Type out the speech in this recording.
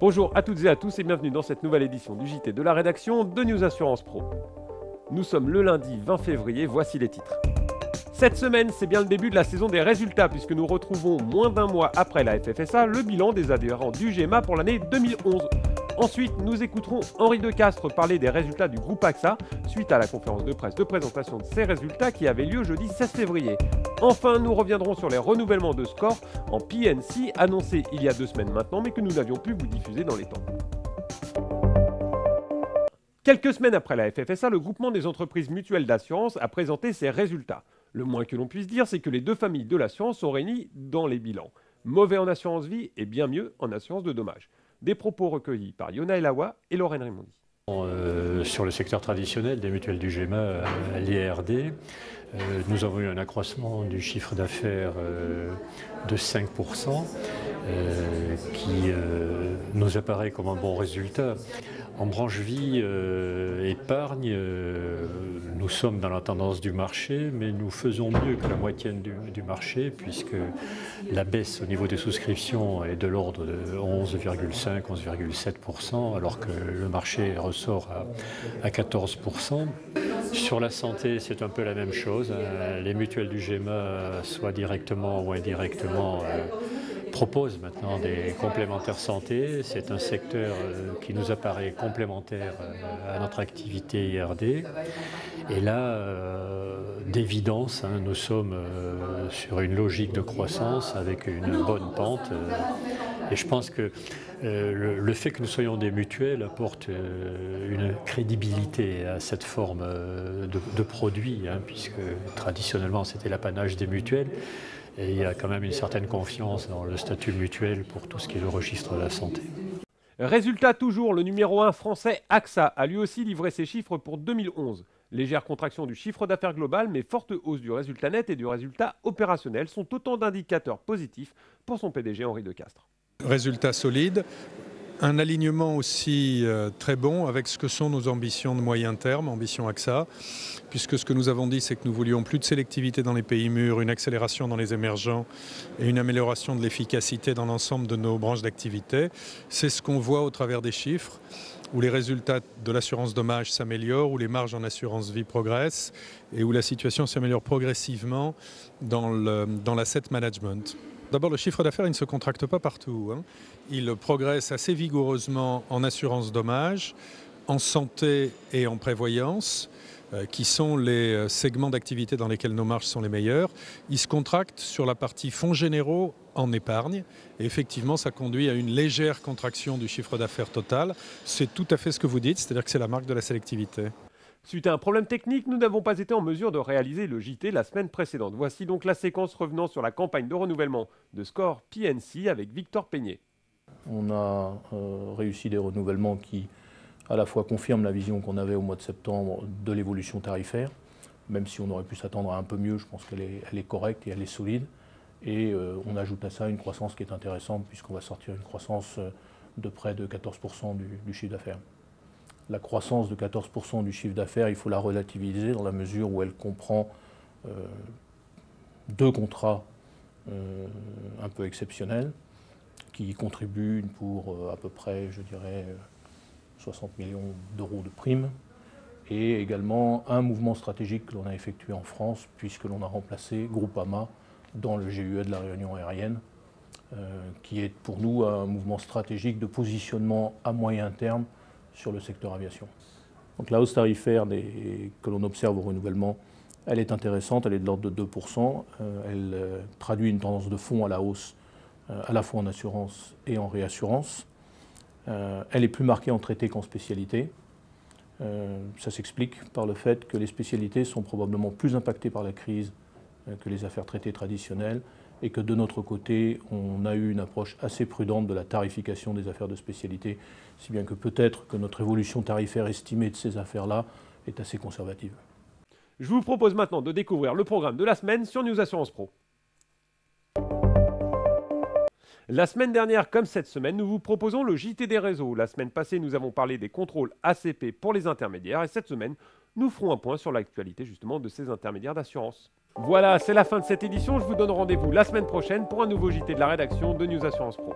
Bonjour à toutes et à tous et bienvenue dans cette nouvelle édition du JT de la rédaction de News Assurance Pro. Nous sommes le lundi 20 février, voici les titres. Cette semaine, c'est bien le début de la saison des résultats puisque nous retrouvons moins d'un mois après la FFSA le bilan des adhérents du GEMA pour l'année 2011. Ensuite, nous écouterons Henri Decastre parler des résultats du groupe AXA suite à la conférence de presse de présentation de ces résultats qui avait lieu jeudi 16 février. Enfin, nous reviendrons sur les renouvellements de SCOR en P&C annoncés il y a 2 semaines maintenant mais que nous n'avions pu vous diffuser dans les temps. Quelques semaines après la FFSA, le groupement des entreprises mutuelles d'assurance a présenté ses résultats. Le moins que l'on puisse dire, c'est que les deux familles de l'assurance sont réunies dans les bilans. Mauvais en assurance vie et bien mieux en assurance de dommages. Des propos recueillis par Yona Elawa et Lorraine Raymondi. Sur le secteur traditionnel des mutuelles du GEMA, l'IRD, nous avons eu un accroissement du chiffre d'affaires de 5%, qui nous apparaît comme un bon résultat. En branche vie épargne, nous sommes dans la tendance du marché, mais nous faisons mieux que la moitié du marché, puisque la baisse au niveau des souscriptions est de l'ordre de 11,5-11,7%, alors que le marché ressort à 14%. Sur la santé, c'est un peu la même chose. Les mutuelles du GEMA, soit directement ou indirectement, proposent maintenant des complémentaires santé. C'est un secteur qui nous apparaît complémentaire à notre activité IRD. Et là, d'évidence, nous sommes sur une logique de croissance avec une bonne pente. Et je pense que le fait que nous soyons des mutuelles apporte une crédibilité à cette forme de produit, puisque traditionnellement c'était l'apanage des mutuelles. Et il y a quand même une certaine confiance dans le statut mutuel pour tout ce qui est le registre de la santé. Résultat toujours, le numéro 1 français AXA a lui aussi livré ses chiffres pour 2011. Légère contraction du chiffre d'affaires global, mais forte hausse du résultat net et du résultat opérationnel sont autant d'indicateurs positifs pour son PDG Henri Decastre. Résultat solide, un alignement aussi très bon avec ce que sont nos ambitions de moyen terme, ambition AXA, puisque ce que nous avons dit, c'est que nous voulions plus de sélectivité dans les pays mûrs, une accélération dans les émergents et une amélioration de l'efficacité dans l'ensemble de nos branches d'activité. C'est ce qu'on voit au travers des chiffres, où les résultats de l'assurance dommage s'améliorent, où les marges en assurance vie progressent et où la situation s'améliore progressivement dans l'asset management. D'abord, le chiffre d'affaires, il ne se contracte pas partout. Il progresse assez vigoureusement en assurance dommage, en santé et en prévoyance, qui sont les segments d'activité dans lesquels nos marges sont les meilleures. Il se contracte sur la partie fonds généraux en épargne. Et effectivement, ça conduit à une légère contraction du chiffre d'affaires total. C'est tout à fait ce que vous dites, c'est-à-dire que c'est la marque de la sélectivité. Suite à un problème technique, nous n'avons pas été en mesure de réaliser le JT la semaine précédente. Voici donc la séquence revenant sur la campagne de renouvellement de SCOR P&C avec Victor Peignet. On a réussi des renouvellements qui à la fois confirment la vision qu'on avait au mois de septembre de l'évolution tarifaire, même si on aurait pu s'attendre à un peu mieux, je pense qu'elle est correcte et elle est solide. Et on ajoute à ça une croissance qui est intéressante puisqu'on va sortir une croissance de près de 14% du chiffre d'affaires. La croissance de 14% du chiffre d'affaires, il faut la relativiser dans la mesure où elle comprend 2 contrats un peu exceptionnels qui contribuent pour à peu près, je dirais, 60 millions d'euros de primes et également un mouvement stratégique que l'on a effectué en France puisque l'on a remplacé Groupama dans le GUE de la Réunion aérienne qui est pour nous un mouvement stratégique de positionnement à moyen terme sur le secteur aviation. Donc la hausse tarifaire que l'on observe au renouvellement, elle est intéressante, elle est de l'ordre de 2%. Elle traduit une tendance de fond à la hausse, à la fois en assurance et en réassurance. Elle est plus marquée en traité qu'en spécialité. Ça s'explique par le fait que les spécialités sont probablement plus impactées par la crise que les affaires traitées traditionnelles et que de notre côté, on a eu une approche assez prudente de la tarification des affaires de spécialité, si bien que peut-être que notre évolution tarifaire estimée de ces affaires-là est assez conservative. Je vous propose maintenant de découvrir le programme de la semaine sur News Assurance Pro. La semaine dernière, comme cette semaine, nous vous proposons le JT des réseaux. La semaine passée, nous avons parlé des contrôles ACP pour les intermédiaires et cette semaine, nous ferons un point sur l'actualité justement de ces intermédiaires d'assurance. Voilà, c'est la fin de cette édition. Je vous donne rendez-vous la semaine prochaine pour un nouveau JT de la rédaction de News Assurance Pro.